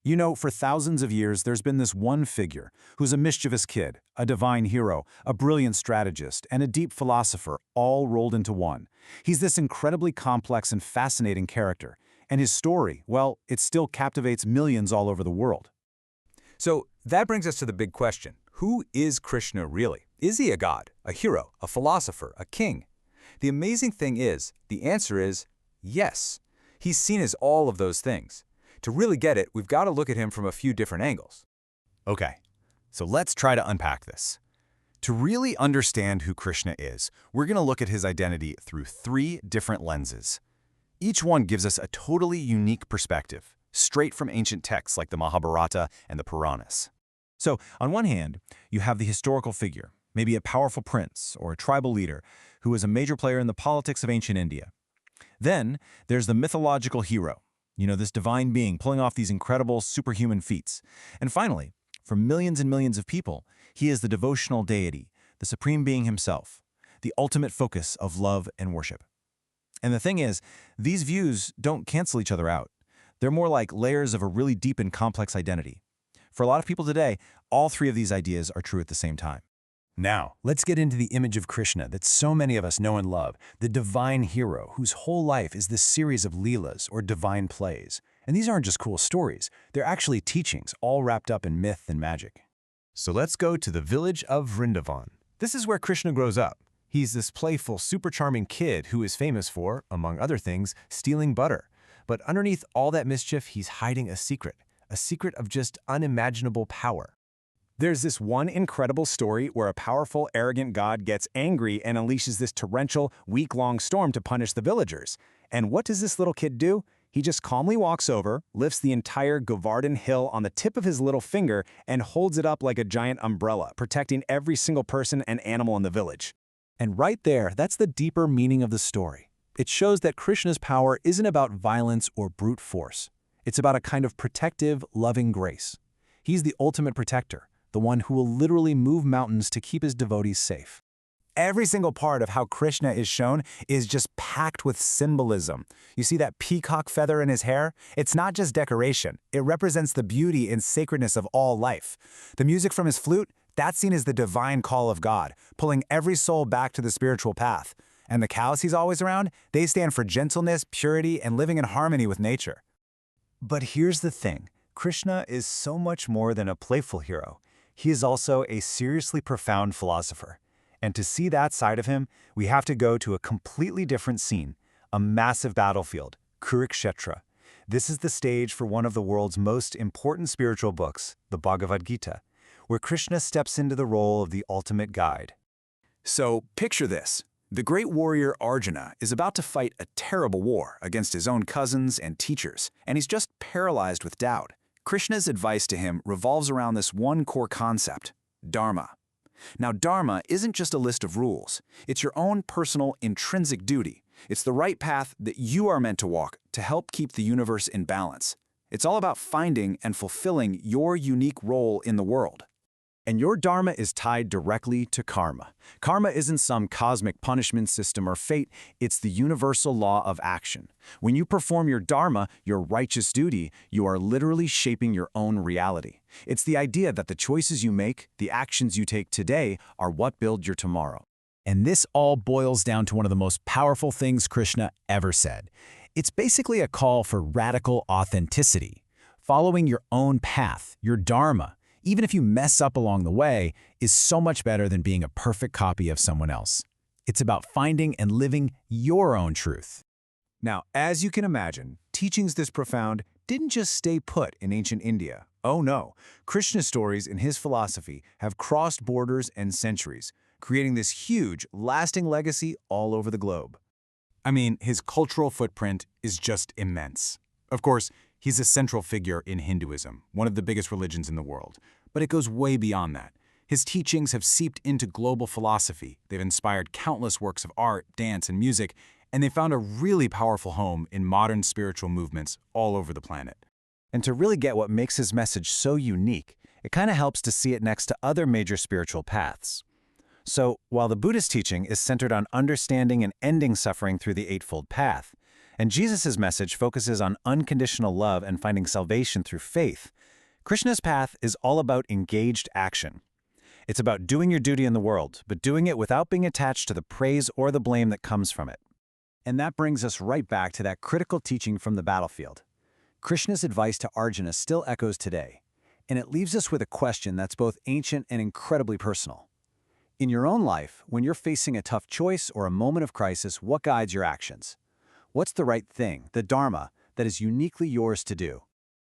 You know, for thousands of years, there's been this one figure who's a mischievous kid, a divine hero, a brilliant strategist, and a deep philosopher, all rolled into one. He's this incredibly complex and fascinating character, and his story, well, it still captivates millions all over the world. So that brings us to the big question. Who is Krishna really? Is he a god, a hero, a philosopher, a king? The amazing thing is, the answer is yes. He's seen as all of those things. To really get it, we've got to look at him from a few different angles. Okay, so let's try to unpack this. To really understand who Krishna is, we're going to look at his identity through 3 different lenses. Each one gives us a totally unique perspective, straight from ancient texts like the Mahabharata and the Puranas. So, on one hand, you have the historical figure, maybe a powerful prince or a tribal leader who was a major player in the politics of ancient India. Then, there's the mythological hero, this divine being pulling off these incredible superhuman feats. And finally, for millions and millions of people, he is the devotional deity, the supreme being himself, the ultimate focus of love and worship. And the thing is, these views don't cancel each other out. They're more like layers of a really deep and complex identity. For a lot of people today, all 3 of these ideas are true at the same time. Now, let's get into the image of Krishna that so many of us know and love, the divine hero whose whole life is this series of leelas, or divine plays. And these aren't just cool stories, they're actually teachings, all wrapped up in myth and magic. So let's go to the village of Vrindavan. This is where Krishna grows up. He's this playful, super charming kid who is famous for, among other things, stealing butter. But underneath all that mischief, he's hiding a secret of just unimaginable power. There's this one incredible story where a powerful, arrogant god gets angry and unleashes this torrential, week-long storm to punish the villagers. And what does this little kid do? He just calmly walks over, lifts the entire Govardhan hill on the tip of his little finger, and holds it up like a giant umbrella, protecting every single person and animal in the village. And right there, that's the deeper meaning of the story. It shows that Krishna's power isn't about violence or brute force. It's about a kind of protective, loving grace. He's the ultimate protector, the one who will literally move mountains to keep his devotees safe. Every single part of how Krishna is shown is just packed with symbolism. You see that peacock feather in his hair? It's not just decoration. It represents the beauty and sacredness of all life. The music from his flute, that's seen as the divine call of God, pulling every soul back to the spiritual path. And the cows he's always around, they stand for gentleness, purity, and living in harmony with nature. But here's the thing. Krishna is so much more than a playful hero. He is also a seriously profound philosopher. And to see that side of him, we have to go to a completely different scene, a massive battlefield, Kurukshetra. This is the stage for one of the world's most important spiritual books, the Bhagavad Gita, where Krishna steps into the role of the ultimate guide. So picture this. The great warrior Arjuna is about to fight a terrible war against his own cousins and teachers, and he's just paralyzed with doubt. Krishna's advice to him revolves around this one core concept, dharma. Now, dharma isn't just a list of rules. It's your own personal, intrinsic duty. It's the right path that you are meant to walk to help keep the universe in balance. It's all about finding and fulfilling your unique role in the world. And your dharma is tied directly to karma. Karma isn't some cosmic punishment system or fate, it's the universal law of action. When you perform your dharma, your righteous duty, you are literally shaping your own reality. It's the idea that the choices you make, the actions you take today, are what build your tomorrow. And this all boils down to one of the most powerful things Krishna ever said. It's basically a call for radical authenticity. Following your own path, your dharma, even if you mess up along the way, is so much better than being a perfect copy of someone else. It's about finding and living your own truth. Now, as you can imagine, teachings this profound didn't just stay put in ancient India. Oh no, Krishna's stories and his philosophy have crossed borders and centuries, creating this huge, lasting legacy all over the globe. I mean, his cultural footprint is just immense. Of course, he's a central figure in Hinduism, one of the biggest religions in the world. But it goes way beyond that. His teachings have seeped into global philosophy. They've inspired countless works of art, dance, and music, and they found a really powerful home in modern spiritual movements all over the planet. And to really get what makes his message so unique, it kind of helps to see it next to other major spiritual paths. So, while the Buddhist teaching is centered on understanding and ending suffering through the Eightfold Path, And Jesus' message focuses on unconditional love and finding salvation through faith. Krishna's path is all about engaged action. It's about doing your duty in the world, but doing it without being attached to the praise or the blame that comes from it. And that brings us right back to that critical teaching from the battlefield. Krishna's advice to Arjuna still echoes today, and it leaves us with a question that's both ancient and incredibly personal. In your own life, when you're facing a tough choice or a moment of crisis, what guides your actions? What's the right thing, the dharma, that is uniquely yours to do?